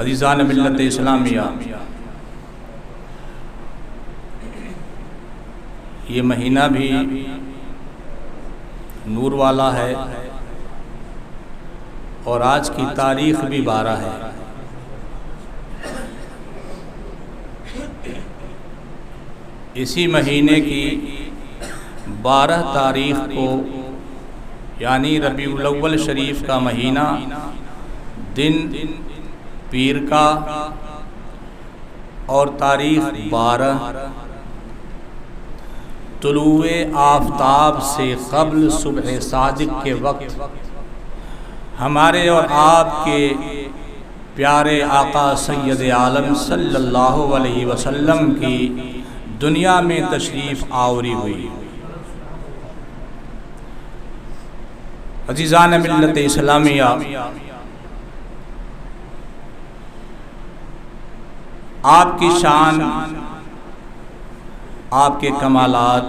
عزیزان ملت اسلامیہ، یہ مہینہ بھی نور والا ہے اور آج کی تاریخ بھی 12 ہے۔ اسی مہینے کی 12 تاریخ کو یعنی ربیع الاول شریف کا مہینہ، دن پیر کا اور تاریخ 12، طلوع آفتاب سے قبل صبح صادق کے وقت ہمارے اور آپ کے پیارے آقا سید عالم صلی اللہ علیہ وسلم کی دنیا میں تشریف آوری ہوئی۔ عزیزان ملت اسلامیہ، آپ کی شان، آپ کے کمالات،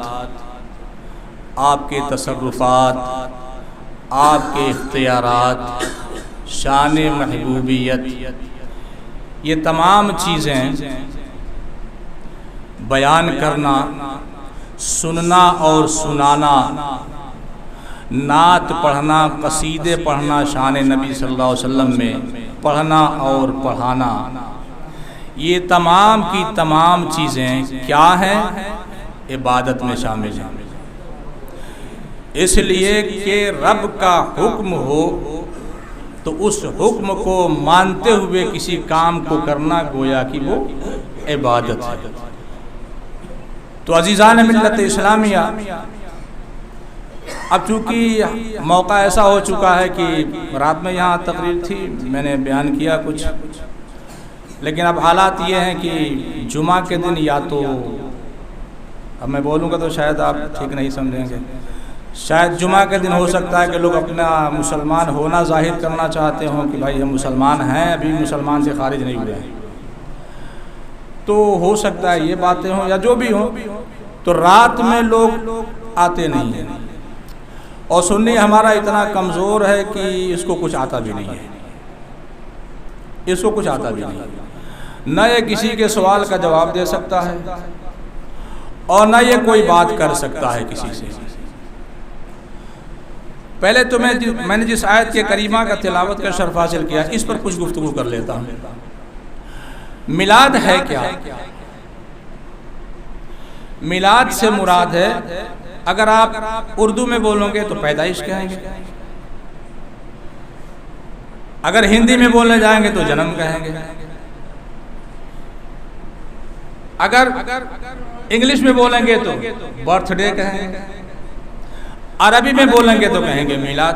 آپ کے تصرفات، آپ کے اختیارات، شان محبوبیت، یہ تمام چیزیں بیان کرنا، سننا اور سنانا، نعت پڑھنا، قصیدے پڑھنا، شان نبی صلی اللہ علیہ وسلم میں پڑھنا اور پڑھانا، یہ تمام کی تمام چیزیں کیا ہیں؟ عبادت میں شامل ہیں۔ اس لیے کہ رب کا حکم ہو تو اس حکم کو مانتے ہوئے کسی کام کو کرنا گویا کہ وہ عبادت ہے۔ تو عزیزان ملت اسلامیہ، اب چونکہ موقع ایسا ہو چکا ہے کہ رات میں یہاں تقریر تھی، میں نے بیان کیا کچھ، لیکن اب حالات یہ ہیں کہ جمعہ کے دن یا تو، اب میں بولوں گا تو شاید آپ ٹھیک نہیں سمجھیں گے، شاید جمعہ کے دن ہو سکتا ہے کہ لوگ اپنا مسلمان ہونا ظاہر کرنا چاہتے ہوں کہ بھائی ہم مسلمان ہیں، ابھی مسلمان سے خارج نہیں ہوئے ہیں، تو ہو سکتا ہے یہ باتیں ہوں یا جو بھی ہوں، تو رات میں لوگ آتے نہیں ہیں، اور سنی ہمارا اتنا کمزور ہے کہ اس کو کچھ آتا بھی نہیں ہے، اس کو کچھ آتا بھی نہیں ہے، نہ یہ کسی کے سوال کا جواب دے سکتا ہے اور نہ یہ کوئی بات کر سکتا ہے کسی سے۔ پہلے تو میں نے جس آیت کے کریمہ کا تلاوت کا شرف حاصل کیا، اس پر کچھ گفتگو کر لیتا ہوں۔ میلاد ہے کیا؟ میلاد سے مراد ہے، اگر آپ اردو میں بولو گے تو پیدائش کہیں گے، اگر ہندی میں بولنے جائیں گے تو جنم کہیں گے، اگر انگلش میں بولیں گے تو برتھ ڈے کہیں گے، عربی میں بولیں گے تو کہیں گے میلاد۔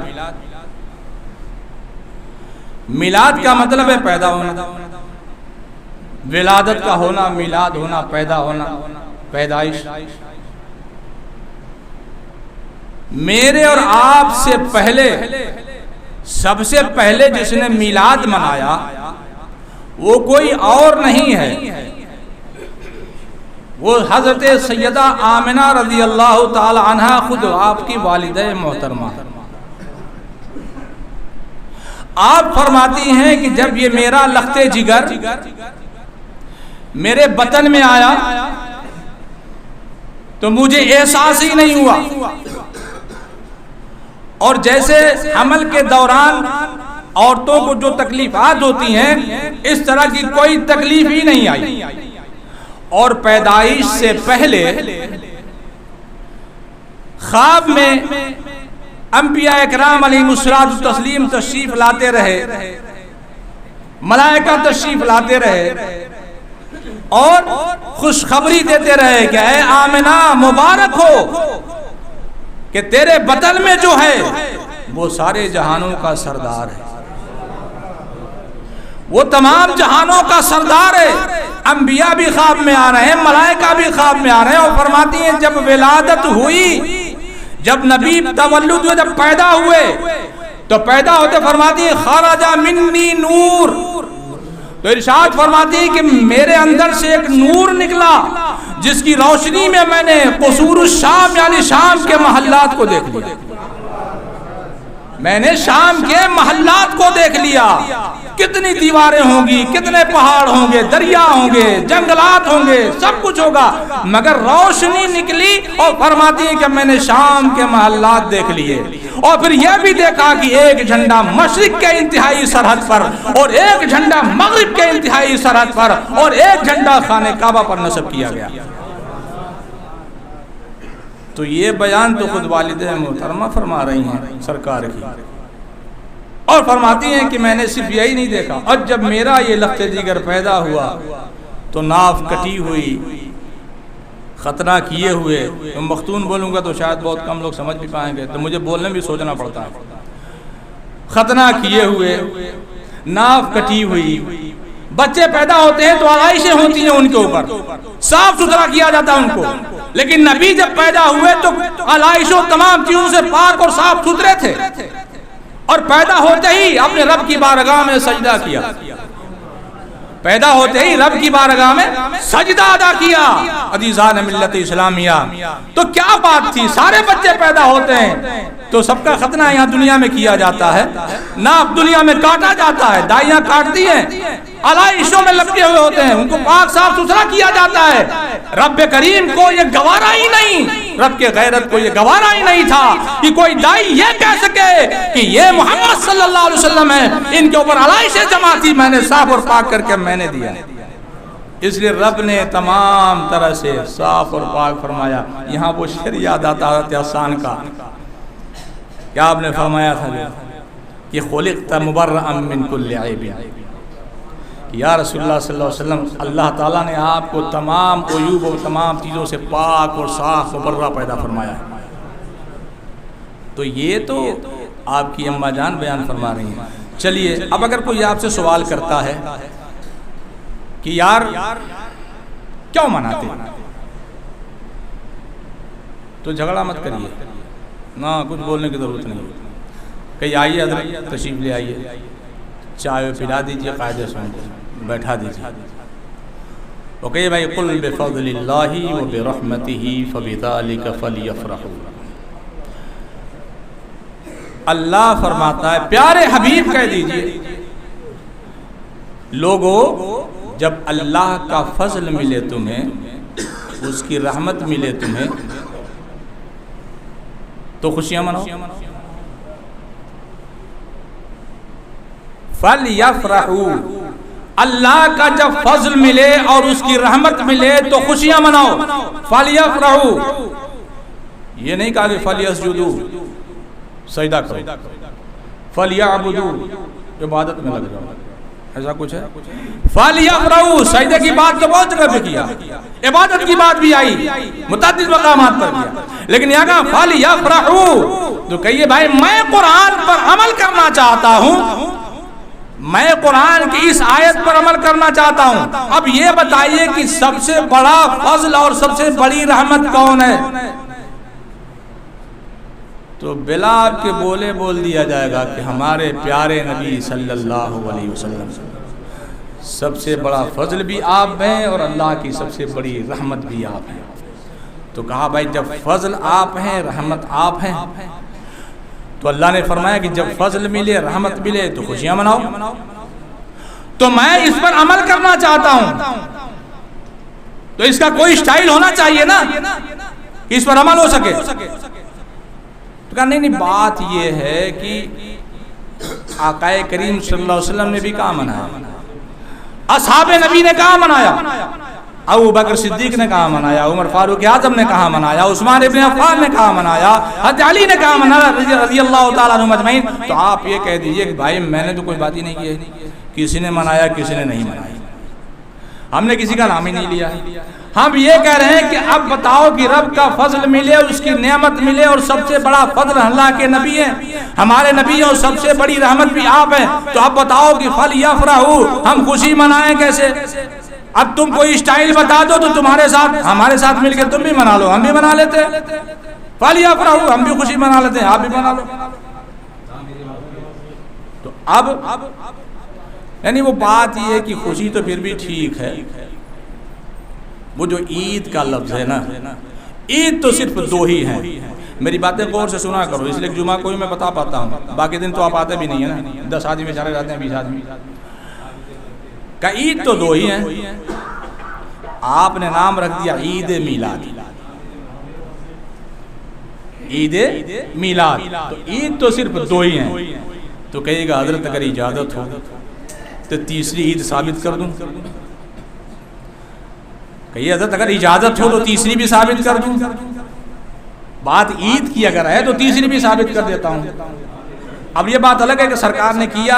میلاد کا مطلب ہے پیدا ہونا، ولادت کا ہونا، میلاد ہونا، پیدا ہونا، پیدائش۔ میرے اور آپ سے پہلے، سب سے پہلے جس نے میلاد منایا وہ کوئی اور نہیں ہے، وہ حضرت سیدہ آمنہ رضی اللہ تعالی عنہ، خود آپ کی والدہ محترمہ۔ آپ فرماتی ہیں کہ جب یہ میرا لخت جگر میرے بطن میں آیا تو مجھے احساس ہی نہیں ہوا، اور جیسے حمل کے دوران عورتوں کو جو تکلیفات ہوتی ہیں اس طرح کی کوئی تکلیف ہی نہیں آئی، اور پیدائش سے پہلے خواب میں انبیاء اکرام علیہم الصلوۃ والتسلیم تشریف لاتے رہے، ملائکہ تشریف لاتے رہے اور خوشخبری دیتے رہے کہ اے آمنہ مبارک ہو کہ تیرے بطن میں جو ہے وہ سارے جہانوں کا سردار ہے، وہ تمام جہانوں کا سردار ہے۔ انبیاء بھی خواب میں آ رہے ہیں، ملائکہ بھی خواب میں آ رہے ہیں، اور فرماتی ہیں جب ولادت ہوئی، جب نبی تولد ہوئے، جب پیدا ہوئے تو پیدا ہوتے فرماتی ہیں خرج منی نور، تو ارشاد فرماتی ہے کہ میرے اندر سے ایک نور نکلا جس کی روشنی میں میں نے قصور الشام یعنی شام کے محلات کو دیکھ لیا، میں نے شام کے محلات کو دیکھ لیا، کتنی دیواریں ہوں گی، کتنے پہاڑ ہوں گے، دریا ہوں گے، جنگلات ہوں گے، سب کچھ ہوگا، مگر روشنی نکلی اور فرماتی ہے کہ میں نے شام کے محلات دیکھ لیے، اور پھر یہ بھی دیکھا کہ ایک جھنڈا مشرق کے انتہائی سرحد پر اور ایک جھنڈا مغرب کے انتہائی سرحد پر اور ایک جھنڈا خانہ کعبہ پر نصب کیا گیا۔ تو یہ بیان تو خود والدہ محترمہ فرما رہی ہیں سرکار کی، اور فرماتی ہیں کہ میں نے صرف یہی نہیں دیکھا، اور جب میرا یہ لخت جگر پیدا ہوا تو ناف کٹی ہوئی، ختنہ کیے ہوئے، مختون بولوں گا تو شاید بہت کم لوگ سمجھ بھی پائیں گے، تو مجھے بولنے بھی سوچنا پڑتا ہے، ختنہ کیے ہوئے، ناف کٹی ہوئی، بچے پیدا ہوتے ہیں تو آلائشیں ہوتی ہیں ان کے اوپر، صاف ستھرا کیا جاتا ہے ان کو، لیکن نبی جب پیدا ہوئے تو آلائشوں تمام چیزوں سے پاک اور صاف ستھرے تھے، اور پیدا ہوتے ہی اپنے رب کی بارگاہ میں سجدہ کیا، پیدا ہوتے ہی رب کی بارگاہ میں سجدہ ادا کیا۔ عزیزان ملت اسلامیہ، تو کیا بات تھی، سارے بچے پیدا ہوتے ہیں تو سب کا ختنہ یہاں دنیا میں کیا جاتا ہے، ناف دنیا میں کاٹا جاتا ہے، دائیاں کاٹتی ہیں، علائشوں میں لپٹے ہوئے ہوتے ہیں، ان کو پاک صاف ستھرا کیا جاتا ہے۔ رب کریم کو یہ گوارا ہی نہیں، رب کے غیرت کو یہ گوارا ہی نہیں تھا کہ کوئی دائی یہ کہہ سکے کہ یہ محمد صلی اللہ علیہ وسلم ہے، ان کے اوپر علائشیں جمع تھی، میں نے صاف اور پاک کر کے میں نے دیا۔ اس لیے رب نے تمام طرح سے صاف اور پاک فرمایا۔ یہاں وہ شعر یاد آتا حضرت حسان کا، کیا آپ نے فرمایا تھا کہ خلقت مبرأ من کل عیب، یا رسول اللہ صلی اللہ علیہ وسلم، اللہ تعالیٰ نے آپ کو تمام عیوب اور تمام چیزوں سے پاک اور صاف مبرہ پیدا فرمایا ہے۔ تو یہ تو آپ کی اماں جان بیان فرما رہی ہیں۔ چلیے اب اگر کوئی آپ سے سوال کرتا ہے کہ یار کیوں مناتے ہیں، تو جھگڑا مت کریے، نہ کچھ بولنے کی ضرورت نہیں، کہ آئیے حضرت تشریف لے آئیے، چائے پلا دیجیے، قاعدے سے بیٹھا دیجیے، وہ کہیے بھائی قل بفضل اللہ وبرحمتہ فبذلک فلیفرحوا۔ اللہ فرماتا ہے، پیارے حبیب کہہ دیجیے، لوگو جب اللہ کا فضل ملے تمہیں، اس کی رحمت ملے تمہیں، تو خوشیاں مناؤ۔ فَلْيَفْرَحُوا، اللہ کا جب فضل ملے اور اس کی رحمت ملے تو خوشیاں مناؤ۔ فَلْيَفْرَحُوا، یہ نہیں کہا کہ فَلْيَسْجُدُوا، سجدہ کرو، فَلْيَعْبُدُوا، عبادت میں لگ جاؤ، ایسا کچھ ہے؟ فَلْيَفْرَحُوا، سجدے کی بات تو بہت جگہ پہ کیا، عبادت کی بات بھی آئی، متعدد مقامات پر کیا، لیکن یہاں کہا فَلْيَفْرَحُوا، تو کہیے بھائی میں قرآن پر عمل کرنا چاہتا ہوں، میں قرآن کی اس آیت پر عمل کرنا چاہتا ہوں، اب یہ بتائیے کہ سب سے بڑا فضل اور سب سے بڑی رحمت کون ہے؟ تو بلا آپ کے بولے بول دیا جائے گا کہ ہمارے پیارے نبی صلی اللہ علیہ وسلم، سب سے بڑا فضل بھی آپ ہیں اور اللہ کی سب سے بڑی رحمت بھی آپ ہیں۔ تو کہا بھائی جب فضل آپ ہیں، رحمت آپ ہیں، تو اللہ نے فرمایا کہ جب فضل ملے، رحمت ملے تو خوشیاں مناؤ۔ تو میں اس پر عمل کرنا چاہتا ہوں، تو اس کا کوئی سٹائل ہونا چاہیے نا کہ اس پر عمل ہو سکے۔ تو کہا نہیں، بات یہ ہے کہ آقا کریم صلی اللہ علیہ وسلم نے بھی کہاں منایا، اصحاب نبی نے کہاں منایا، ابو بکر صدیق نے کہاں منایا، عمر فاروق اعظم نے کہاں منایا، عثمان ابن عفان نے کہاں منایا، حضرت علی نے کہاں منایا رضی اللہ تعالیٰ عنہم اجمعین۔ تو آپ یہ کہہ دیجئے کہ بھائی میں نے تو کوئی بات ہی نہیں کی، کسی نے منایا کسی نے نہیں منایا، ہم نے کسی کا نام ہی نہیں لیا۔ ہم یہ کہہ رہے ہیں کہ اب بتاؤ کہ رب کا فضل ملے، اس کی نعمت ملے، اور سب سے بڑا فضل اللہ کے نبی ہیں، ہمارے نبی ہیں، اور سب سے بڑی رحمت بھی آپ ہیں، تو اب بتاؤ کہ فَلْيَفْرَحُوا، ہم خوشی منائیں کیسے؟ اب تم کوئی سٹائل بتا دو تو تمہارے ساتھ ہمارے ساتھ مل کے تم بھی منا لو، ہم بھی منا لیتے ہیں، فَلْيَفْرَحُوا، ہم بھی خوشی منا لیتے ہیں، آپ بھی منا لو۔ تو اب یعنی وہ بات یہ ہے کہ خوشی تو پھر بھی ٹھیک ہے، وہ جو عید کا لفظ ہے نا، عید تو صرف دو ہی ہیں، میری باتیں غور سے سنا کرو، اس لیے جمعہ کوئی میں بتا پاتا ہوں، باقی دن تو آپ آتے بھی نہیں ہیں نا، 10 آدمی بیچارے رہتے ہیں، 20 آدمی، کہ عید تو دو ہی ہیں، آپ نے نام رکھ دیا عید میلاد، عید میلاد، تو عید تو صرف دو ہی ہیں. تو کہے گا حضرت اگر اجازت ہو تو تیسری عید ثابت کر دوں. کہیے حضرت اگر اجازت ہو تو تیسری بھی ثابت کر دوں. بات عید کی اگر ہے تو تیسری بھی ثابت کر دیتا ہوں. اب یہ بات الگ ہے کہ سرکار نے کیا،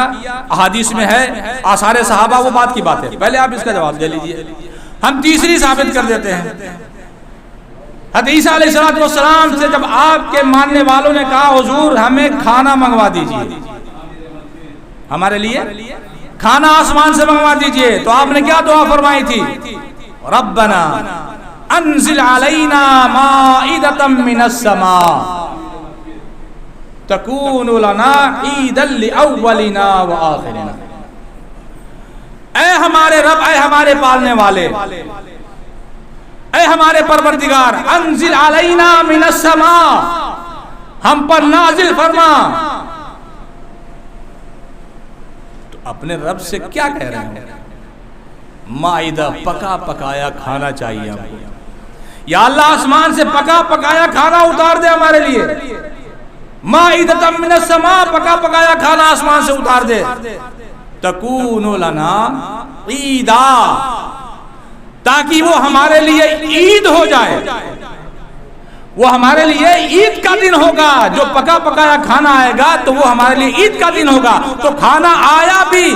احادیث میں ہے، آثار صحابہ، وہ بات کی بات ہے. پہلے آپ اس کا جواب دے لیجئے. ہم تیسری ثابت کر دیتے ہیں. حضرت عیسیٰ علیہ السلام سے جب آپ کے ماننے والوں نے کہا حضور ہمیں کھانا منگوا دیجئے، ہمارے لیے کھانا آسمان سے منگوا دیجئے، تو آپ نے کیا دعا فرمائی تھی؟ ربنا انزل علینا مائدۃ من السماء تکون لنا عیدا لاولنا وآخرنا. اے ہمارے رب، اے ہمارے پالنے والے، اے ہمارے پروردگار، انزل علینا من السماء، ہم پر نازل فرما. تو اپنے رب سے کیا کہہ رہے ہیں؟ مائدہ، پکا پکایا کھانا چاہیے ہم کو. یا اللہ آسمان سے پکا پکایا کھانا اتار دے ہمارے لیے. مائدۃ من السماء، پکا پکایا کھانا آسمان سے اتار دے. تکون لنا عیدا، تاکہ وہ ہمارے لیے عید ہو جائے. وہ ہمارے لیے عید کا دن ہوگا. جو پکا پکایا کھانا آئے گا تو وہ ہمارے لیے عید کا دن ہوگا. تو کھانا آیا بھی،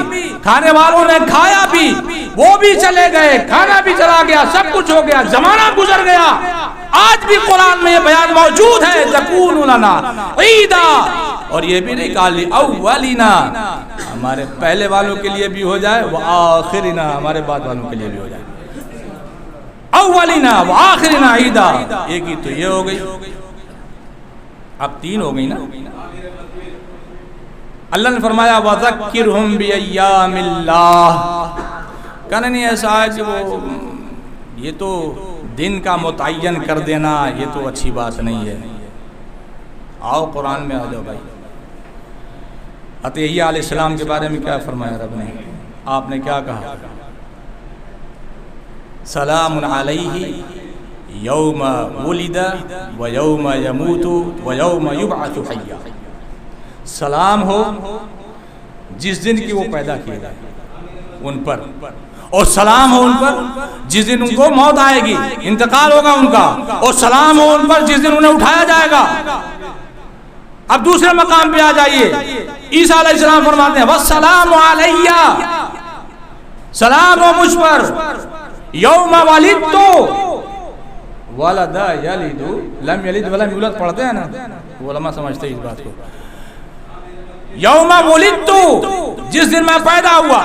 کھانے والوں نے کھایا بھی، وہ بھی چلے گئے، کھانا بھی چلا گیا، سب کچھ ہو گیا، زمانہ گزر گیا. آج بھی قرآن میں یہ بیان موجود ہے تکون لنا عیدا. اور یہ بھی نہیں کہا اولینا، ہمارے پہلے والوں کے لیے بھی ہو جائے، وآخرنا، ہمارے بعد والوں کے لیے بھی ہو جائے. اولینا وآخرنا عیدا. ایک ہی تو یہ ہو گئی، اب تین ہو گئی نا. اللہ نے فرمایا وذکرہم بایام اللہ. کہنا نہیں ایسا ہے کہ وہ یہ تو دن کا متعین کر دینا، یہ تو اچھی بات نہیں ہے. آؤ قرآن میں آ جاؤ بھائی. حضرت یحییٰ علیہ السلام کے بارے میں کیا فرمایا رب نے؟ آپ نے کیا کہا؟ سلام علیہ یوم ولد و یوم یموت و یوم یبعث حیا. سلام ہو جس دن کی وہ پیدا کیے گئے ان پر، اور سلام ہو ان پر جس دن ان کو موت آئے گی، انتقال ہوگا ان کا، اور سلام ہو ان پر جس دن انہیں اٹھایا جائے گا. اب دوسرے مقام پہ آ جائیے. عیسیٰ علیہ السلام فرماتے ہیں والسلام علیہ، سلام ہو مجھ پر، یوم ولدت ولد یلد لم یلد ولم یولد پڑھتے ہیں نا علماء، سمجھتے ہیں اس بات کو. یوم ولدت، جس دن میں پیدا ہوا،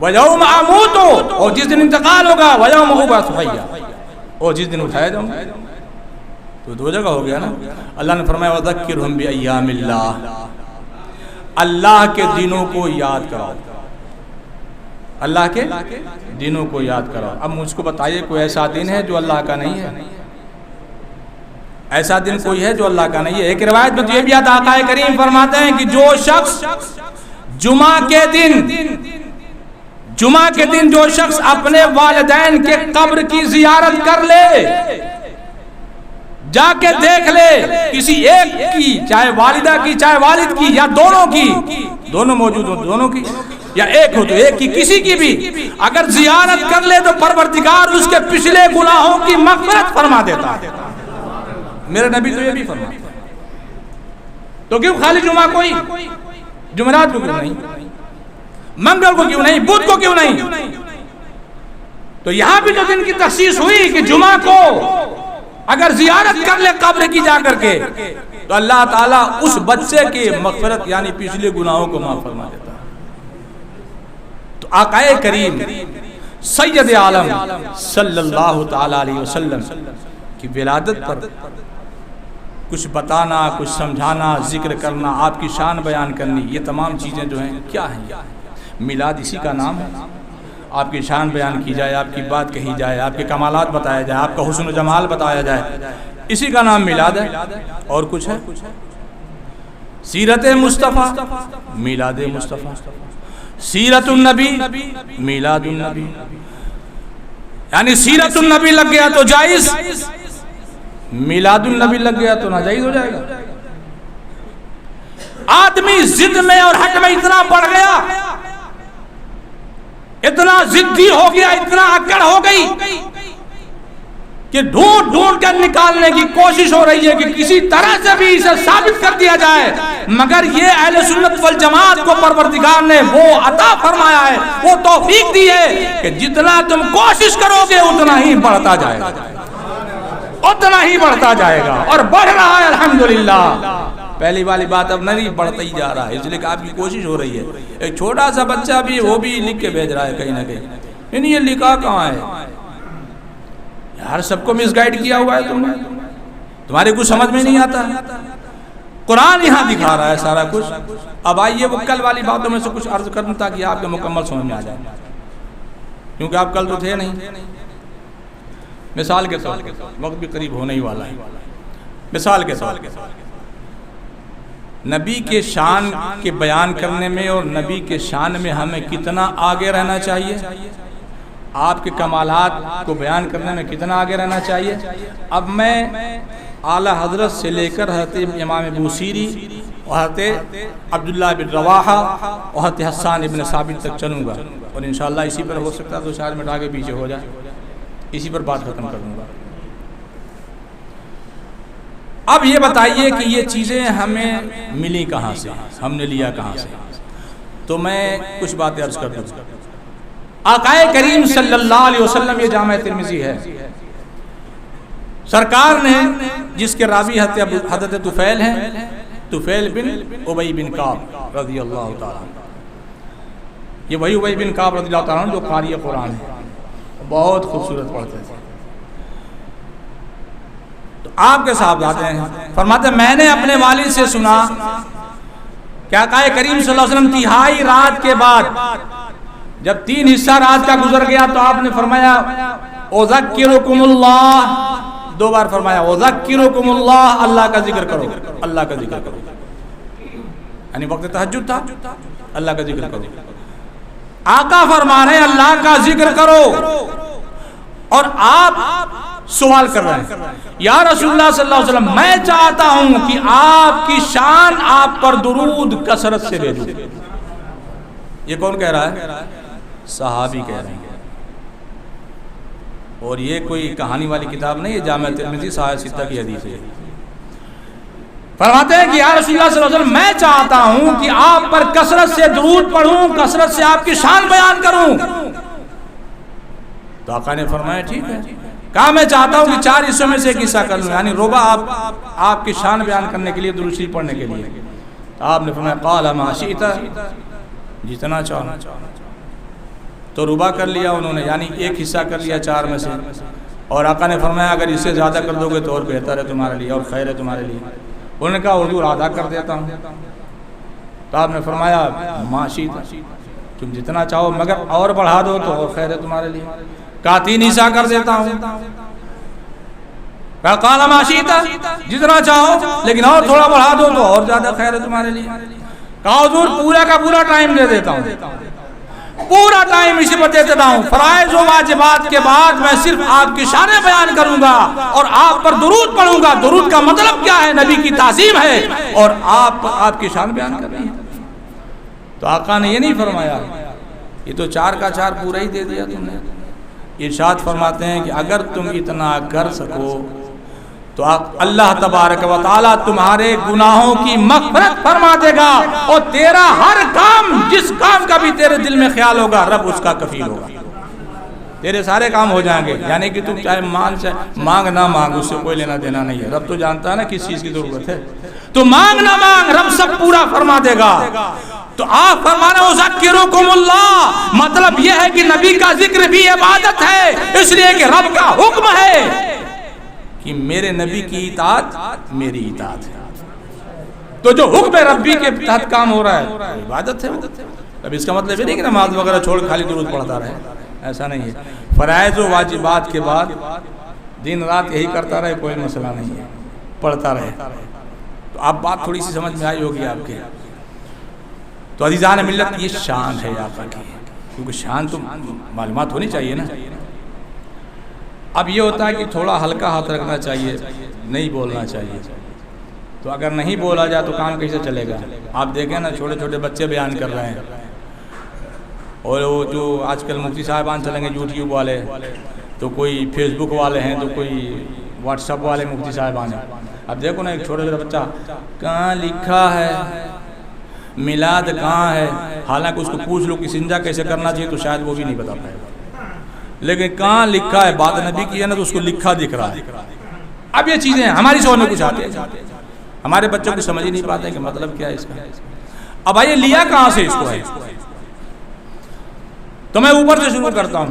وَيَوْمَ أَمُوتُ، اور جس دن انتقال ہوگا، وَيَوْمَ أُبْعَثُ حَيًّا، اور جس دن اٹھایا جاؤں گا. تو دو جگہ ہو گیا نا. اللہ نے فرمایا وَذَكِّرْهُمْ بِأَيَّامِ اللَّهِ، اللہ کے دنوں کو یاد کراؤ، اللہ کے دنوں کو یاد کراؤ. اب مجھ کو بتائیے کوئی ایسا دن ہے جو اللہ کا نہیں ہے؟ ایسا دن کوئی ہے جو اللہ کا نہیں ہے؟ ایک روایت میں تو یہ بھی آتا، آقا کریم فرماتے ہیں کہ جو شخص جمعہ کے دن جو شخص اپنے والدین کے قبر کی زیارت کر لے، جا کے دیکھ لے کسی ایک کی، چاہے والدہ کی چاہے والد کی، یا دونوں کی، دونوں موجود ہو دونوں کی، یا ایک ہو تو ایک کی، کسی کی بھی اگر زیارت کر لے تو پروردگار اس کے پچھلے گناہوں کی مغفرت فرما دیتا ہے. میرے نبی تو یہ بھی فرماتے ہیں. تو کیوں خالی جمعہ کو ہی؟ جمعرات کو کیوں نہیں؟ منگل کو کیوں نہیں؟ بدھ کو کیوں نہیں؟ تو یہاں بھی تو دن کی تخصیص ہوئی کہ جمعہ کو اگر زیارت کر لے قبر کی جا کر کے تو اللہ تعالیٰ اس بچے کی مغفرت یعنی پچھلے گناہوں کو معاف فرما دیتا ہے. تو آقا کریم سید عالم صلی اللہ تعالی علیہ وسلم کی ولادت پر کچھ بتانا، کچھ سمجھانا، ذکر کرنا، آپ کی شان بیان کرنی، یہ تمام چیزیں جو ہیں کیا ہیں؟ میلاد اسی کا نام ہے. آپ کی شان بیان کی جائے، آپ کی بات کہی جائے، آپ کے کمالات بتایا جائے، آپ کا حسن و جمال بتایا جائے، اسی کا نام میلاد ہے. اور کچھ ہے؟ سیرت مصطفیٰ، میلاد مصطفیٰ. سیرت النبی میلاد النبی، یعنی سیرت النبی لگ گیا تو جائز، میلاد النبی لگ گیا تو ناجائز ہو جائے گا۔ آدمی ضد میں اور حق میں اتنا بڑھ گیا، اتنا ضدی ہو گیا، اتنا اکڑ ہو گئی کہ ڈھونڈ ڈھونڈ کر نکالنے کی کوشش ہو رہی ہے کہ کسی طرح سے بھی اسے ثابت کر دیا جائے، مگر یہ اہل سنت والجماعت کو پروردگار نے وہ عطا فرمایا ہے، وہ توفیق دی ہے کہ جتنا تم کوشش کرو گے اتنا ہی بڑھتا جائے گا، اتنا ہی بڑھتا جائے گا، اور بڑھ رہا ہے الحمدللہ۔ پہلی والی بات اب نہیں، بڑھتا ہی جا رہا ہے، اس لیے کہ آپ کی کوشش ہو رہی ہے۔ ایک چھوٹا سا بچہ بھی وہ بھی لکھ کے بھیج رہا ہے کہیں نہ کہیں، یعنی یہ لکھا کہاں ہے یار؟ سب کو مس گائیڈ کیا ہوا ہے تم نے، تمہارے کچھ سمجھ میں نہیں آتا۔ قرآن یہاں دکھا رہا ہے سارا کچھ۔ اب آئیے وہ کل والی باتوں میں سے کچھ عرض کروں تاکہ آپ کے مکمل سمجھ میں آ جائے، کیونکہ آپ کل تو تھے نہیں۔ مثال کے طور وقت بھی قریب ہونے ہی والا ہے، مثال کے طور نبی کے شان کے بیان کرنے میں اور نبی کے شان میں ہمیں کتنا آگے رہنا چاہیے، آپ کے کمالات کو بیان کرنے میں کتنا آگے رہنا چاہیے۔ اب میں اعلیٰ حضرت سے لے کر حضرت امام بوصیری اور حضرت عبداللہ بن رواحہ اور حضرت حسان ابن ثابت تک چلوں گا، اور انشاءاللہ اسی پر ہو سکتا ہے 2-4 منٹ آگے پیچھے ہو جائے، اسی پر بات ختم کروں گا۔ اب یہ بتائیے کہ یہ چیزیں ہمیں ملی کہاں سے، ہم نے لیا کہاں سے؟ تو میں کچھ باتیں عرض کر دوں۔ آقا کریم صلی اللہ علیہ وسلم، یہ جامع ترمذی ہے، سرکار نے جس کے راوی حضرت طفیل ہیں، طفیل بن ابی بن کعب رضی اللہ تعالیٰ، یہ وہی ابی بن کعب رضی اللہ تعالیٰ جو قاری قرآن ہے، بہت خوبصورت پڑھتے تھے۔ تو آپ کے صاحب آتے ہیں، فرماتے ہیں میں نے اپنے والد سے سنا کہ آقا کریم صلی اللہ علیہ وسلم تہائی رات کے بعد جب 3 حصہ رات کا گزر گیا تو آپ نے فرمایا اذکرکم اللہ، 2 بار فرمایا اذکرکم اللہ، اللہ کا ذکر کرو، اللہ کا ذکر کرو، یعنی وقت تہجد تھا، اللہ کا ذکر کرو۔ آقا فرما رہے ہیں اللہ کا ذکر کرو، اور آپ سوال کر رہے ہیں یا رسول اللہ صلی اللہ علیہ وسلم میں چاہتا ہوں کہ آپ کی شان، آپ پر درود کثرت سے بھیجوں۔ یہ کون کہہ رہا ہے؟ صحابی کہہ رہے ہیں، اور یہ کوئی کہانی والی کتاب نہیں، یہ جامع ترمذی صحیح ستہ کی حدیث ہے۔ فرماتے ہیں کہ یا رسول اللہ صلی اللہ علیہ وسلم میں چاہتا ہوں کہ آپ پر کثرت سے درود پڑھوں، کثرت سے آپ کی شان بیان کروں۔ تو آقا نے فرمایا ٹھیک ہے، کہا میں چاہتا ہوں کہ 4 حصوں میں سے ایک حصہ کر لوں، یعنی ربع آپ کی شان بیان کرنے کے لیے، درود شریف پڑھنے کے لیے۔ تو آپ نے فرمایا قال ما شئت، جتنا چاہو۔ تو ربع کر لیا انہوں نے، یعنی ایک حصہ کر لیا 4 میں سے، اور آقا نے فرمایا اگر اس سے زیادہ کر دو گے تو اور بہتر ہے تمہارے لیے اور خیر ہے تمہارے لیے۔ انہوں نے کہا حضور آدھا کر دیتا ہوں۔ تو آپ نے فرمایا ما شئت، تم جتنا چاہو مگر اور بڑھا دو تو اور خیر ہے تمہارے لیے۔ کہا 3 حصہ کر دیتا ہوں۔ کہا قال ما شئت، جتنا چاہو لیکن اور تھوڑا بڑھا دو تو اور زیادہ خیر ہے تمہارے لیے۔ کہا حضور پورا کا پورا ٹائم دے دیتا ہوں، پورا ٹائم اسی پر دے دیتا ہوں، فرائض و واجبات کے بعد میں صرف آپ کی شانیں بیان کروں گا اور آپ پر درود پڑھوں گا۔ درود کا مطلب کیا ہے؟ نبی کی تعظیم ہے، اور آپ کی شان بیان کرنی ہے۔ تو آقا نے یہ نہیں فرمایا یہ تو 4 کا 4 پورا ہی دے دیا تم نے۔ ارشاد فرماتے ہیں کہ اگر تم اتنا کر سکو تو اللہ تبارک و تعالیٰ تمہارے گناہوں کی مغفرت فرما دے گا، اور تیرا ہر کام، جس کام کا بھی تیرے دل میں خیال ہوگا رب اس کا کفیل ہوگا، تیرے سارے کام ہو جائیں گے۔ یعنی کہ تم چاہے مانگ نہ مانگ، اس سے کوئی لینا دینا نہیں ہے، رب تو جانتا ہے نا کس چیز کی ضرورت ہے، تو مانگ نہ مانگ رب سب پورا فرما دے گا۔ تو آپ فرما رہے ہو ذکرکم اللہ، مطلب یہ ہے کہ نبی کا ذکر بھی عبادت ہے، اس لیے کہ رب کا حکم ہے کہ میرے نبی کی اطاعت میری اطاعت ہے، تو جو حکم ربی کے تحت کام ہو رہا ہے عبادت ہے۔ اب اس کا مطلب یہ نہیں کہ نماز وغیرہ چھوڑ خالی درود پڑھتا رہے، ایسا نہیں ہے۔ فرائض و واجبات کے بعد دن رات یہی کرتا رہے، کوئی مسئلہ نہیں ہے، پڑھتا رہے۔ تو اب بات تھوڑی سی سمجھ میں آئی ہوگی آپ کے۔ تو عزیزان ملت یہ شان ہے آقا کی، کیونکہ شان تو معلومات ہونی چاہیے نا۔ اب یہ ہوتا ہے کہ تھوڑا ہلکا ہاتھ رکھنا چاہیے، نہیں بولنا چاہیے، تو اگر نہیں بولا جائے تو کام کیسے چلے گا؟ آپ دیکھیں نا چھوٹے چھوٹے بچے بیان کر رہے ہیں، اور وہ جو آج کل مفتی صاحبان چلیں گے یوٹیوب والے، تو کوئی فیس بک والے ہیں، تو کوئی واٹس ایپ والے مفتی صاحبان ہیں۔ اب دیکھو نا ایک چھوٹے چھوٹے بچہ کہاں لکھا ہے میلاد کہاں ہے، حالانکہ اس کو پوچھ لو کہ استنجا کیسے کرنا چاہیے تو شاید وہ بھی نہیں بتا پائے گا، لیکن کہاں لکھا ہے بات نبی کی ہے نا تو اس کو لکھا دکھ رہا ہے۔ اب یہ چیزیں ہماری سمجھ میں کچھ آتی ہیں، ہمارے بچوں کو سمجھ ہی نہیں پاتے کہ مطلب کیا ہے اس کا۔ اب آئیے لیا کہاں سے اس کو ہے، تو میں اوپر سے شروع کرتا ہوں۔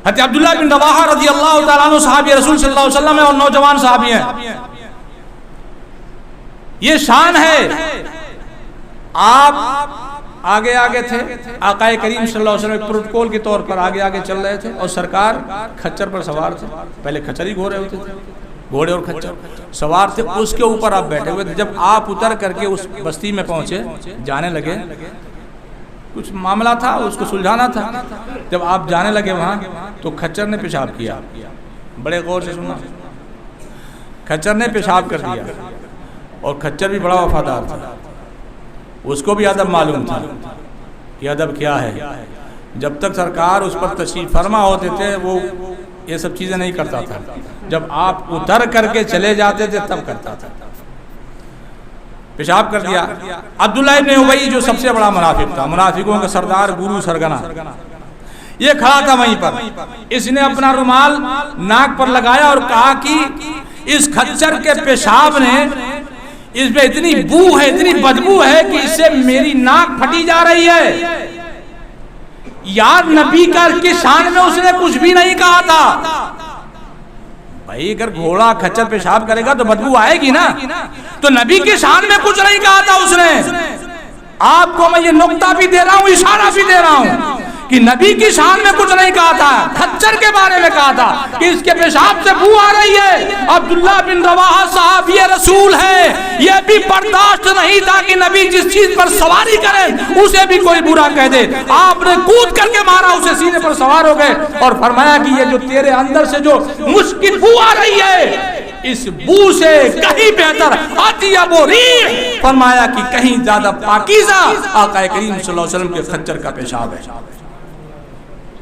حضرت عبداللہ بن رواحہ رضی اللہ تعالیٰ عنہ صحابی رسول صلی اللہ علیہ وسلم ہیں اور نوجوان صحابی ہیں۔ یہ شان ہے، آپ آگے آگے تھے، آقا کریم صلی اللہ علیہ وسلم پروٹوکول کے طور پر آگے آگے چل رہے تھے، اور سرکار کھچر پر سوار تھے، پہلے کھچر ہی گھوڑے ہوتے تھے، گھوڑے اور کھچر سوار تھے، اس کے اوپر آپ بیٹھے ہوئے تھے۔ جب آپ اتر کر کے اس بستی میں پہنچے، جانے لگے، کچھ معاملہ تھا اس کو سلجھانا تھا، جب آپ جانے لگے وہاں تو کھچر نے پیشاب کیا، بڑے غور سے سننا، کھچر نے پیشاب کر دیا، اور کھچر بھی بڑا وفادار تھا، اس کو بھی ادب معلوم تھا کہ ادب کیا ہے۔ جب تک سرکار اس پر تشریف فرما ہوتے تھے وہ یہ سب چیزیں نہیں کرتا تھا، جب آپ اتر کر کے چلے جاتے تھے تب کرتا تھا۔ پیشاب کر دیا۔ عبداللہ ابن ابی جو سب سے بڑا منافق تھا، منافقوں کا سردار، گورو سرگنا، یہ کھڑا تھا وہیں پر، اس نے اپنا رومال ناک پر لگایا اور کہا کہ اس کھچر کے پیشاب نے، اس میں اتنی بو ہے، اتنی بدبو ہے کہ اس سے میری ناک پھٹی جا رہی ہے۔ یار نبی کی شان میں اس نے کچھ بھی نہیں کہا تھا۔ بھائی اگر گھوڑا کھچر پیشاب کرے گا تو بدبو آئے گی نا، تو نبی کی شان میں کچھ نہیں کہا تھا اس نے۔ آپ کو میں یہ نقطہ بھی دے رہا ہوں، اشارہ بھی دے رہا ہوں کہ نبی کی شان میں کچھ نہیں کہا تھا، کھچر کے بارے میں کہا تھا کہ اس کے پیشاب سے بو آ رہی ہے۔ عبداللہ بن رواحہ صحابی رسول ہے، یہ بھی برداشت نہیں تھا کہ نبی جس چیز پر سواری کرے اسے بھی کوئی برا کہہ دے۔ آپ نے کود کر کے مارا، اسے سینے پر سوار ہو گئے اور فرمایا کہ یہ جو تیرے اندر سے جو مشکل بو آ رہی ہے، اس بو سے کہیں بہتر اطیب ریح، فرمایا کہ کہیں زیادہ پاکیزہ آقا کریم صلی اللہ علیہ وسلم کے کھچر کا پیشاب ہے۔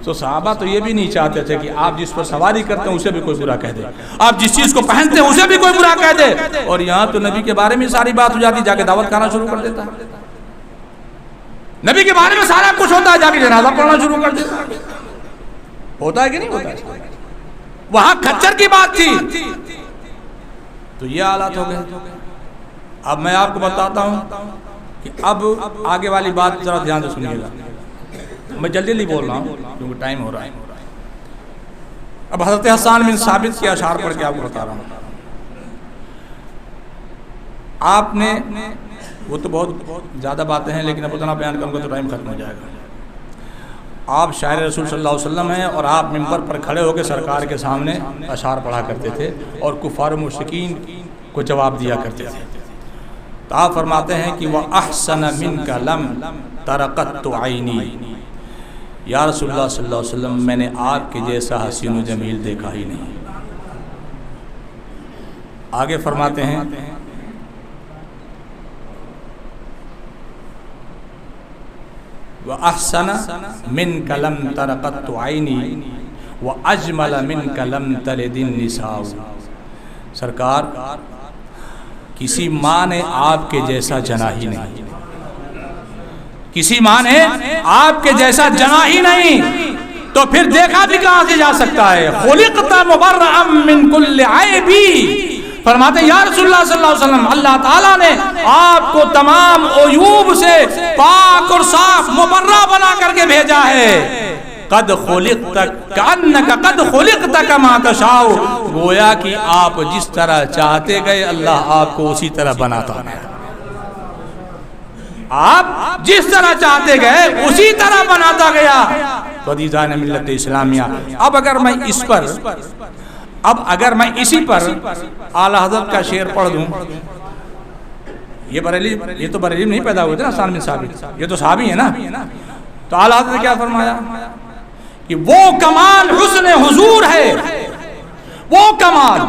تو صحابہ تو یہ بھی نہیں چاہتے تھے کہ آپ جس پر سواری کرتے ہیں اسے بھی کوئی برا کہہ دے، آپ جس چیز کو پہنتے ہیں اسے بھی کوئی برا کہہ دے، اور یہاں تو نبی کے بارے میں ساری بات ہو جاتی، جا کے دعوت کھانا شروع کر دیتا ہے، نبی کے بارے میں سارا کچھ ہوتا ہے، جا کے جنازہ پڑھنا شروع کر دیتا ہے۔ ہوتا ہے کہ نہیں ہوتا ہے؟ وہاں کھچر کی بات تھی تو یہ حالات ہو گئے۔ اب میں آپ کو بتاتا ہوں کہ اب آگے والی بات ذرا دھیان سے سنیے گا، میں جلدی نہیں بول رہا ہوں کیونکہ ٹائم ہو رہا ہے۔ اب حضرت حسان بن ثابت کے اشعار پڑھ کے آپ کو بتا رہا ہوں۔ آپ نے، وہ تو بہت زیادہ باتیں ہیں لیکن اب اتنا بیان کروں گا تو ٹائم ختم ہو جائے گا۔ آپ شاعر رسول صلی اللہ علیہ وسلم ہیں اور آپ ممبر پر کھڑے ہو کے سرکار کے سامنے اشعار پڑھا کرتے تھے اور کفار و مشرکین کو جواب دیا کرتے تھے۔ تو آپ فرماتے ہیں کہ وَأَحْسَنَ مِنْكَ لَمْ تَرَقَتُ عَيْنِي، یا رسول اللہ صلی اللہ علیہ وسلم میں نے آپ کے جیسا حسین و جمیل دیکھا ہی نہیں۔ آگے فرماتے ہیں وَأَحْسَنَ مِنْكَ لَمْ تَرَقَتُ عَيْنِي وَأَجْمَلَ مِنْكَ لَمْ تَلِدِ النِّسَاءُ، سرکار کسی ماں نے آپ کے جیسا جنا ہی نہیں، کسی ماں نے آپ کے جیسا جنا ہی نہیں، تو پھر دیکھا بھی کہاں سے جا سکتا ہے؟ خلقت مبرأ من کل عیب، فرماتے یا رسول اللہ صلی اللہ علیہ وسلم اللہ تعالیٰ نے آپ کو تمام عیوب سے پاک اور صاف مبرأ بنا کر کے بھیجا ہے۔ قد خلقت کأنک قد خلقت کما تشاء، گویا کہ آپ جس طرح چاہتے گئے اللہ آپ کو اسی طرح بناتا ہے، آپ جس طرح چاہتے گئے اسی طرح بناتا گیا۔ تو عزیزان ملت اسلامیہ، اب اگر میں اسی پر اعلیٰ حضرت کا شعر پڑھ دوں، یہ تو بریلی میں نہیں پیدا ہوئے تھے نا حسان بن ثابت، یہ تو صحابی ہیں نا. تو اعلیٰ حضرت نے کیا فرمایا کہ وہ کمال حسن حضور ہے، وہ کمال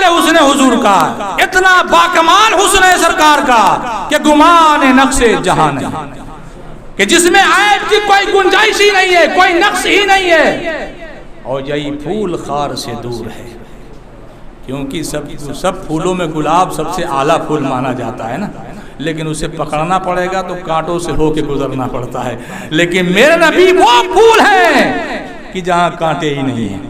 حسن حضور کا، اتنا باکمال حسن ہے سرکار کا کہ گمان نقص جہاں نہیں، کہ جس میں عیب کی کوئی گنجائش ہی نہیں ہے، کوئی نقص ہی نہیں ہے. اور یہی پھول خار سے دور ہے، کیونکہ سب پھولوں میں گلاب سب سے اعلیٰ پھول مانا جاتا ہے نا، لیکن اسے پکڑنا پڑے گا تو کانٹوں سے ہو کے گزرنا پڑتا ہے. لیکن میرے نبی وہ پھول ہیں کہ جہاں کانٹے ہی نہیں ہیں.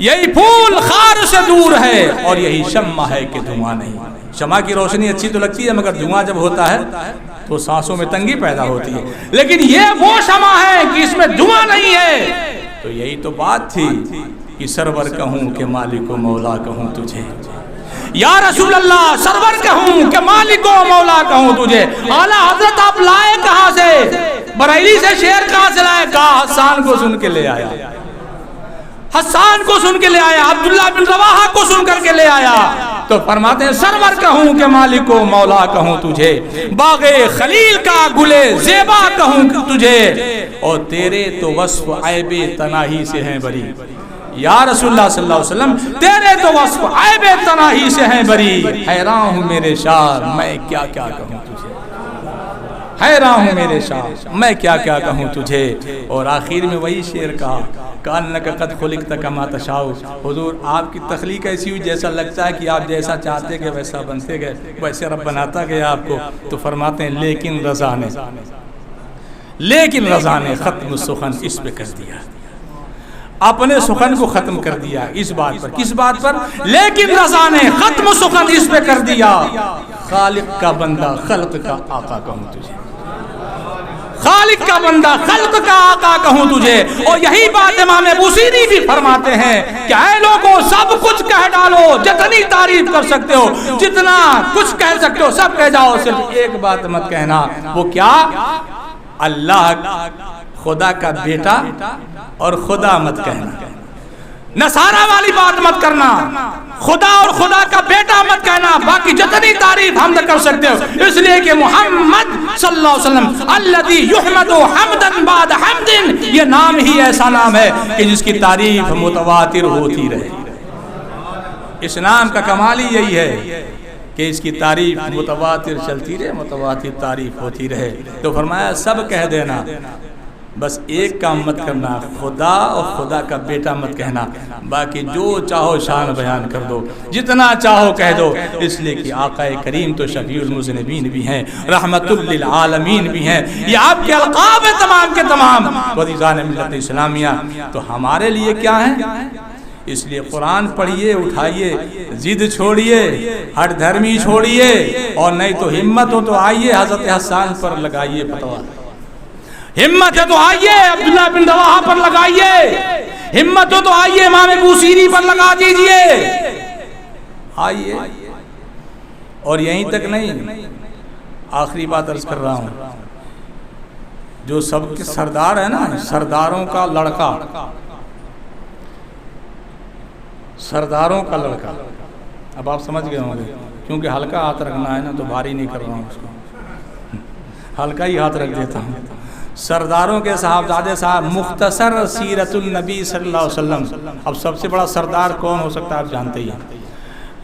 یہی پھول خار سے دور ہے اور یہی شمع ہے کہ دھواں نہیں. شمع کی روشنی اچھی تو لگتی ہے مگر دھواں جب ہوتا ہے تو سانسوں میں تنگی پیدا ہوتی ہے، لیکن یہ وہ شمع ہے کہ اس میں دھواں نہیں ہے. تو یہی تو بات تھی کہ سرور کہوں کہ مالک و مولا کہوں تجھے، یا رسول اللہ سرور کہوں کہ مالک و مولا کہوں تجھے. اعلیٰ حضرت آپ لائے کہاں سے؟ بریلی سے شعر کہاں سے لائے؟ کہا حسان کو سن کے لے آیا، حسان کو سن کے لے آیا، عبداللہ بن رواحہ کو سن کر کے لے آیا. تو فرماتے ہیں سرور کہوں کہ مالک و مولا کہوں تجھے، باغ خلیل کا گلے زیبا کہوں تجھے، اور تیرے تو وصف عیب تناہی سے ہیں بری. یا رسول اللہ صلی اللہ علیہ وسلم تیرے تو وصف عیب تناہی سے ہیں بری. حیران ہوں میرے شاہ میں کیا کیا کہوں تجھے، حیران ہوں میرے شاہ میں کیا کیا کہوں تجھے. اور آخر میں وہی شعر کہا کانک قد خلقت کما تشاء. حضور آپ کی تخلیق ایسی ہوئی جیسا لگتا ہے کہ آپ جیسا چاہتے گئے ویسا بنتے گئے، ویسے رب بناتا گیا آپ کو. تو فرماتے ہیں لیکن رضا نے ختم سخن اس پہ کر دیا، اپنے سخن کو ختم کر دیا. اس بات پر، کس بات پر؟ لیکن رضا نے ختم سخن اس پہ کر دیا. خالق کا بندہ خلق کا آقا کہوں تجھے، خالق کا بندہ خلق کا آقا کہوں تجھے. اور یہی بات امام بوصیری بھی فرماتے ہیں کہ اے لوگوں سب کچھ کہہ ڈالو، جتنی تعریف کر سکتے ہو، جتنا کچھ کہہ سکتے ہو سب کہہ جاؤ، صرف ایک بات مت کہنا. وہ کیا؟ اللہ خدا کا بیٹا اور خدا مت کہنا. نصارہ والی بات مت کرنا، خدا اور خدا کا بیٹا مت کہنا. باقی جتنی تعریف حمد کر سکتے ہو، اس لیے کہ محمد صلی اللہ علیہ وسلم الذی یحمد حمدا بعد حمد، یہ نام ہی ایسا نام ہے کہ جس کی تعریف متواتر ہوتی رہے. اس نام کا کمال ہی یہی ہے کہ اس کی تعریف متواتر چلتی رہے، متواتر تعریف ہوتی رہے. تو فرمایا سب کہہ دینا، بس ایک کام مت کرنا، خدا اور خدا کا بیٹا مت کہنا. باقی جو چاہو شان بیان کر دو، جتنا چاہو کہہ دو. اس لیے کہ آقا کریم تو شفیع المذنبین بھی ہیں، رحمت للعالمین بھی ہیں. یہ آپ کے القاب ہیں تمام کے تمام، وزیران ملت اسلامیہ. تو ہمارے لیے کیا ہیں؟ اس لیے قرآن پڑھیے، اٹھائیے، ضد چھوڑیے، ہٹ دھرمی چھوڑیے، اور نہیں تو ہمت ہو تو آئیے حضرت حسان پر لگائیے فتویٰ. ہمت ہے تو آئیے عبداللہ بن رواحہ پر لگائیے، ہمت ہو تو آئیے امام بوصیری پر لگا دیجئے، آئیے. اور یہیں تک نہیں، آخری بات عرض کر رہا ہوں، جو سب کے سردار ہے نا، سرداروں کا لڑکا، سرداروں کا لڑکا. اب آپ سمجھ گئے ہوں گے، کیونکہ ہلکا ہاتھ رکھنا ہے نا تو بھاری نہیں کر رہا ہوں اس کو، ہلکا ہی ہاتھ رکھ دیتا ہوں. سرداروں کے صاحبزادے صاحب، مختصر سیرت النبی صلی اللہ علیہ وسلم. اب سب سے بڑا سردار کون ہو سکتا ہے آپ جانتے ہی ہیں.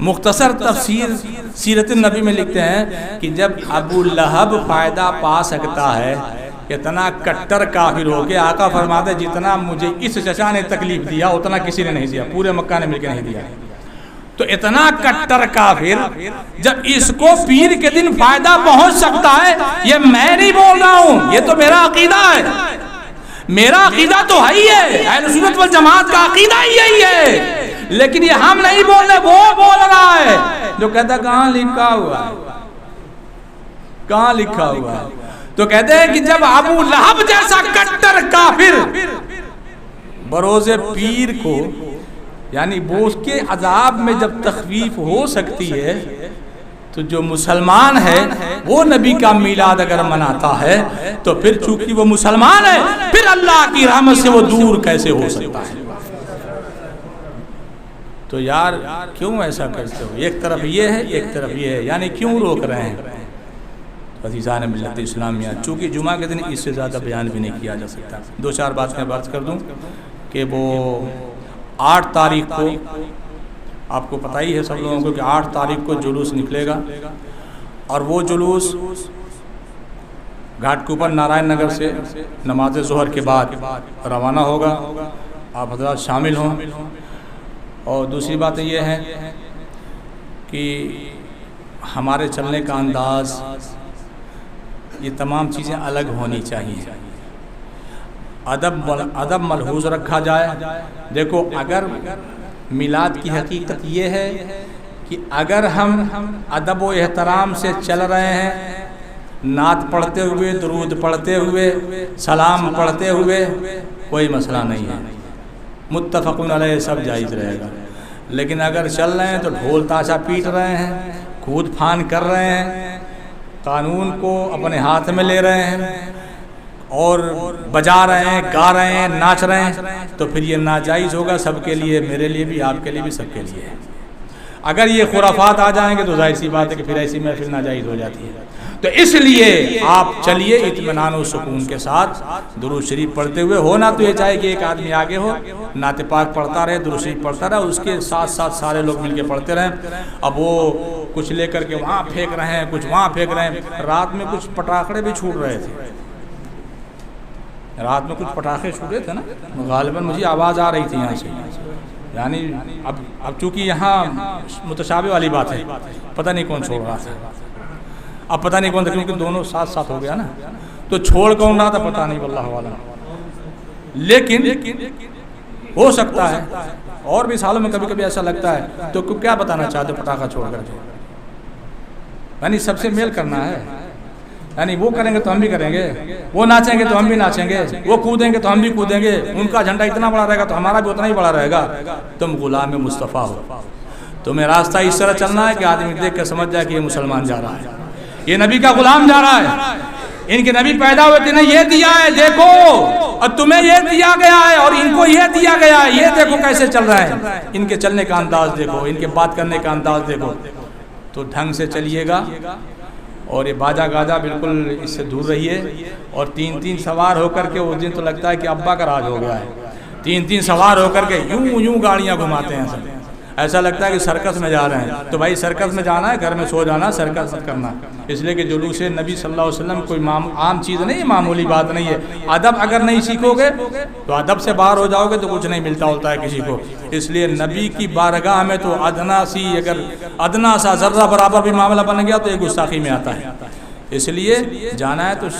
مختصر تفسیر سیرت النبی میں لکھتے ہیں کہ جب ابو لہب فائدہ پا سکتا ہے، اتنا کٹر کافر ہو کے آقا فرماتے جتنا مجھے اس چچا نے تکلیف دیا اتنا کسی نے نہیں دیا، پورے مکہ نے مل کے نہیں دیا. تو اتنا کٹر کافر جب اس کو پیر کے دن فائدہ پہنچ سکتا ہے، یہ میں نہیں بول رہا ہوں، یہ تو میرا عقیدہ ہے، میرا عقیدہ تو ہے ہی ہے، اہل سنت والجماعت کا عقیدہ ہی یہی ہے. لیکن یہ ہم نہیں بول رہے، وہ بول رہا ہے جو کہتا کہاں لکھا ہوا ہے، کہاں لکھا ہوا ہے. تو کہتے ہیں کہ جب ابو لہب جیسا کٹر کافر بروز پیر کو، یعنی بوس کے عذاب میں جب تخفیف ہو سکتی ہے، تو جو مسلمان ہے وہ نبی کا میلاد اگر مناتا ہے تو پھر چونکہ وہ مسلمان ہے، پھر اللہ کی رحمت سے وہ دور کیسے ہو سکتا ہے. تو یار کیوں ایسا کرتے ہو؟ ایک طرف یہ ہے ایک طرف یہ ہے، یعنی کیوں روک رہے ہیں؟ عزیزان ملت اسلامیہ، چونکہ جمعہ کے دن اس سے زیادہ بیان بھی نہیں کیا جا سکتا۔ دو چار باتیں بات کر دوں کہ وہ 8 تاریخ کو، آپ کو پتہ ہی ہے سب لوگوں کو کہ 8 تاریخ کو جلوس نکلے گا، اور وہ جلوس گھاٹ کوپر نارائن نگر سے نماز ظہر کے بعد روانہ ہوگا۔ آپ حضرات شامل ہوں۔ اور دوسری بات یہ ہے کہ ہمارے چلنے کا انداز، یہ تمام چیزیں الگ ہونی چاہیے۔ ادب ملحوظ رکھا جائے۔ دیکھو، اگر میلاد کی حقیقت یہ ہے کہ اگر ہم ادب و احترام سے چل رہے ہیں، نعت پڑھتے ہوئے، درود پڑھتے ہوئے، سلام پڑھتے ہوئے، کوئی مسئلہ نہیں ہے، متفقون علیہ سب جائز رہے گا۔ لیکن اگر چل رہے ہیں تو ڈھول تاشا پیٹ رہے ہیں، کود پھان کر رہے ہیں، قانون کو اپنے ہاتھ میں لے رہے ہیں اور بجا رہے ہیں، گا رہے ہیں، ناچ رہے ہیں، تو پھر یہ ناجائز ہوگا سب کے لیے، میرے لیے بھی، آپ کے لیے بھی، سب کے لیے۔ اگر یہ خرافات آ جائیں گے تو ظاہر سی بات ہے کہ پھر ایسی محفل ناجائز ہو جاتی ہے۔ تو اس لیے آپ چلیے اطمینان و سکون کے ساتھ درود شریف پڑھتے ہوئے۔ ہونا تو یہ چاہے کہ ایک آدمی آگے ہو، نعت پاک پڑھتا رہے، درود شریف پڑھتا رہے، اس کے ساتھ ساتھ سارے لوگ مل کے پڑھتے رہیں۔ اب وہ کچھ لے کر کے وہاں پھینک رہے ہیں، کچھ وہاں پھینک رہے ہیں۔ رات میں کچھ پٹاخڑے بھی چھوٹ رہے تھے، رات میں کچھ پٹاخے چھوٹے تھے نا، غالباً مجھے آواز آ رہی تھی یہاں سے، یعنی اب چونکہ یہاں متشابہ والی بات ہے، پتہ نہیں کون چھوڑ رہا تھا، اب پتہ نہیں کون تھا، کیونکہ دونوں ساتھ ساتھ ہو گیا نا، تو چھوڑ کون رہا تھا پتہ نہیں، واللہ عالم۔ لیکن ہو سکتا ہے اور بھی سالوں میں کبھی کبھی ایسا لگتا ہے، تو کیا بتانا چاہتے پٹاخہ چھوڑ کر کے؟ یعنی سب سے میل کرنا ہے، یعنی وہ کریں گے تو ہم بھی کریں گے، وہ ناچیں گے تو ہم بھی ناچیں گے، وہ کودیں گے تو ہم بھی کودیں گے، ان کا جھنڈا اتنا بڑا رہے گا تو ہمارا بھی اتنا ہی بڑا رہے گا۔ تم غلام مصطفیٰ ہو، تمہیں راستہ اس طرح چلنا ہے کہ آدمی دیکھ کے سمجھ جائے کہ یہ مسلمان جا رہا ہے، یہ نبی کا غلام جا رہا ہے، ان کے نبی پیدا ہوئے تھے، یہ دیا ہے دیکھو، اور تمہیں یہ دیا گیا ہے اور ان کو یہ دیا گیا ہے، یہ دیکھو کیسے چل رہا ہے، ان کے چلنے کا انداز دیکھو، ان کے بات کرنے کا انداز دیکھو، تو ڈھنگ سے چلیے گا۔ اور یہ باجا گاجا بالکل اس سے دور رہیے، اور تین سوار ہو کر کے، اس دن تو لگتا ہے کہ ابا کا راج ہو گیا ہے، تین سوار ہو کر کے یوں گاڑیاں گھماتے ہیں سب، ایسا لگتا ہے کہ سرکس میں جا رہے ہیں۔ تو بھائی سرکس میں جانا ہے، گھر میں سو جانا، سرکس مت کرنا، اس لیے کہ جلوس نبی صلی اللہ علیہ وسلم کوئی عام چیز نہیں ہے، معمولی بات نہیں ہے۔ ادب اگر نہیں سیکھو گے تو ادب سے باہر ہو جاؤ گے تو کچھ نہیں ملتا ہوتا ہے کسی کو۔ اس لیے نبی کی بارگاہ میں تو ادنا سا ذرہ برابر بھی معاملہ بن گیا تو یہ گستاخی میں آتا ہے، اس لیے جانا ہے تو